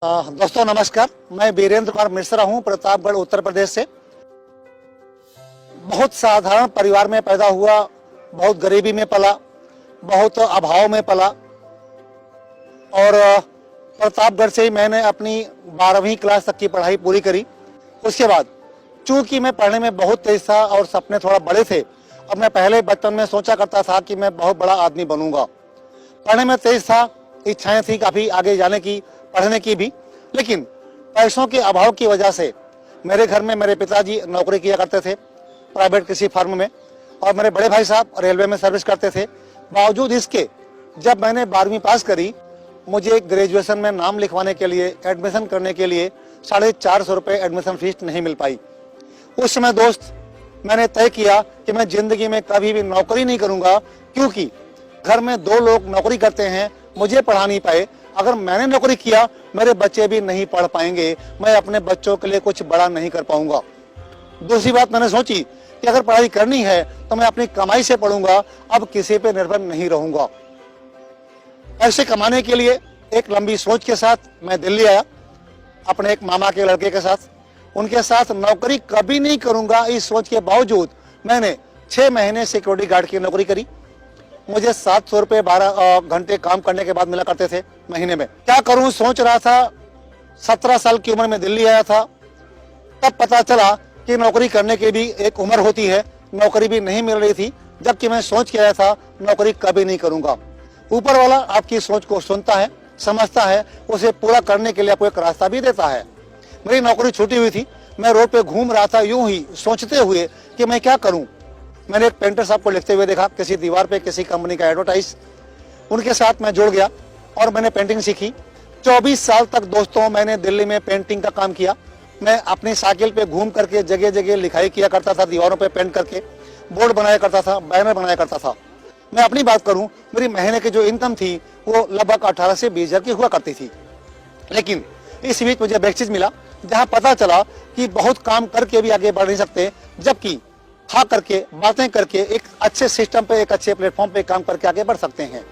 दोस्तों नमस्कार, मैं वीरेंद्र कुमार मिश्रा हूं, प्रतापगढ़ उत्तर प्रदेश से। बहुत साधारण परिवार में पैदा हुआ, बहुत गरीबी में पला, बहुत अभाव में पला और प्रतापगढ़ से ही मैंने अपनी 12वीं क्लास तक की पढ़ाई पूरी करी। उसके बाद चूंकि मैं पढ़ने में बहुत तेज था और सपने थोड़ा बड़े थे, अब मैं पहले बचपन में सोचा करता था कि मैं बहुत बड़ा आदमी बनूंगा। पढ़ने में तेज था, इच्छाएं थी काफी आगे जाने की, पढ़ने की भी, लेकिन पैसों के अभाव की वजह से मेरे घर में मेरे पिताजी नौकरी किया करते थे प्राइवेट किसी फर्म में, और मेरे बड़े भाई साहब रेलवे में सर्विस करते थे। बावजूद इसके जब मैंने 12वीं पास करी, मुझे ग्रेजुएशन में नाम लिखवाने के लिए, एडमिशन करने के लिए 450 रुपये एडमिशन फीस नहीं मिल पाई। उस समय दोस्त मैंने तय किया कि मैं जिंदगी में कभी भी नौकरी नहीं करूंगा, क्योंकि घर में 2 लोग नौकरी करते हैं, मुझे पढ़ा नहीं पाए। अगर मैंने नौकरी किया, मेरे बच्चे भी नहीं पढ़ पाएंगे, मैं अपने बच्चों के लिए कुछ बड़ा नहीं कर पाऊंगा। दूसरी बात मैंने सोची कि अगर पढ़ाई करनी है तो मैं अपनी कमाई से पढ़ूंगा, अब किसी पे निर्भर नहीं रहूंगा। पैसे कमाने के लिए एक लंबी सोच के साथ मैं दिल्ली आया, अपने एक मामा के लड़के के साथ। उनके साथ नौकरी कभी नहीं करूंगा, इस सोच के बावजूद मैंने 6 महीने सिक्योरिटी गार्ड की नौकरी करी। मुझे 700 रुपये 12 घंटे काम करने के बाद मिला करते थे महीने में। क्या करूं सोच रहा था। 17 साल की उम्र में दिल्ली आया था, तब पता चला कि नौकरी करने की भी एक उम्र होती है। नौकरी भी नहीं मिल रही थी, जबकि मैं सोच के आया था नौकरी कभी नहीं करूंगा। ऊपर वाला आपकी सोच को सुनता है, समझता है, उसे पूरा करने के लिए आपको एक रास्ता भी देता है। मेरी नौकरी छूटी हुई थी, मैं रोड पे घूम रहा था यूं ही सोचते हुए कि मैं क्या करूं। मैंने एक पेंटर साहब को लिखते हुए देखा किसी दीवार पे किसी कंपनी का एडवर्टाइज, उनके साथ मैं जुड़ गया और मैंने पेंटिंग सीखी। 24 साल तक दोस्तों मैंने दिल्ली में पेंटिंग का काम किया। मैं अपनी साइकिल पे घूम करके जगह जगह लिखाई किया करता था, दीवारों पे पेंट करके बोर्ड बनाया करता था, बैनर बनाया करता था। मैं अपनी बात करूं, मेरी महीने की जो इनकम थी वो लगभग 18 से 20 हजार की हुआ करती थी। लेकिन इस बीच मुझे एक चीज मिला, जहाँ पता चला कि बहुत काम करके भी आगे बढ़ नहीं सकते, जबकि खा करके, बातें करके, एक अच्छे सिस्टम पे, एक अच्छे प्लेटफॉर्म पे काम करके आगे बढ़ सकते हैं।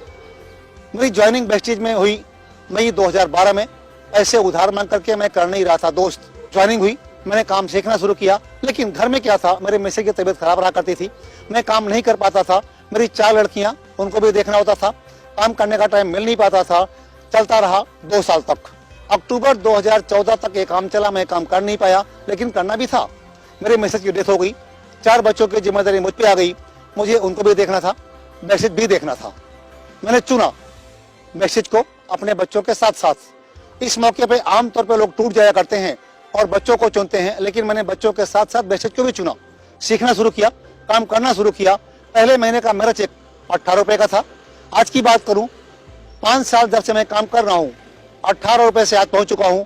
मेरी ज्वाइनिंग वेस्टेज में हुई मई 2012 में। पैसे उधार मांग करके मैं कर नहीं रहा था दोस्त। ज्वाइनिंग हुई, मैंने काम सीखना शुरू किया, लेकिन घर में क्या था, मेरे मिसेज की तबीयत खराब रहा करती थी, मैं काम नहीं कर पाता था। मेरी 4 लड़कियां, उनको भी देखना होता था, काम करने का टाइम मिल नहीं पाता था। चलता रहा 2 साल तक। अक्टूबर 2014 तक ये काम चला, मैं काम कर नहीं पाया, लेकिन करना भी था। मेरे मिसेज की डेथ हो गई, 4 बच्चों की जिम्मेदारी मुझ पे आ गई, मुझे उनको भी देखना था, मैसेज भी देखना था। मैंने चुना मैसेज को अपने बच्चों के साथ साथ। इस मौके पे आमतौर पे लोग टूट जाया करते हैं और बच्चों को चुनते हैं, लेकिन मैंने बच्चों के साथ साथ मैसेज को भी चुना। सीखना शुरू किया, काम करना शुरू किया। पहले महीने का मेरा चेक 18 रुपए का था। आज की बात करूं, 5 साल जब से मैं काम कर रहा हूं, 18 रुपए से आज पहुंच चुका हूं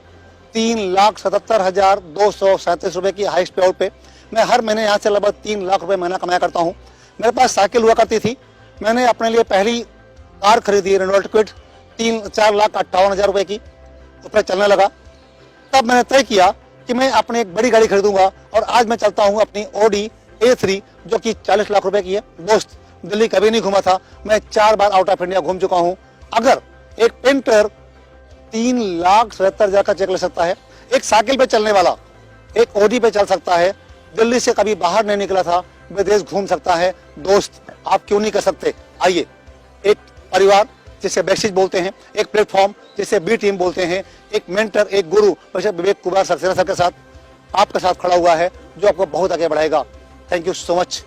3,77,237 रुपए की हाईएस्ट पे आउट पे। मैं हर महीने यहाँ से लगभग 3 लाख रुपए महीना कमाया करता हूँ। मेरे पास साइकिल हुआ करती थी, मैंने अपने लिए पहली कार खरीदी रेनॉल्ट क्विड 4,58,000 रुपए की, तो फिर चलने लगा। तब मैंने तय किया कि मैं अपनी एक बड़ी गाड़ी खरीदूंगा, और आज मैं चलता हूँ अपनी Audi A3 जो कि 40 लाख रुपए की है। दोस्त दिल्ली कभी नहीं घूमा था, मैं 4 बार आउट ऑफ इंडिया घूम चुका हूँ। अगर एक पेंटर 3,77,000 का चेक ले सकता है, एक साइकिल पे चलने वाला एक Audi पे चल सकता है, दिल्ली से कभी बाहर नहीं निकला था, विदेश घूम सकता है, दोस्त आप क्यों नहीं कर सकते। आइए, एक परिवार जिसे बैकस्टेज बोलते हैं, एक प्लेटफॉर्म जिसे बी टीम बोलते हैं, एक मेंटर, एक गुरु वैसे विवेक कुमार सक्सेना सर के साथ आपके साथ खड़ा हुआ है, जो आपको बहुत आगे बढ़ाएगा। Thank you so much.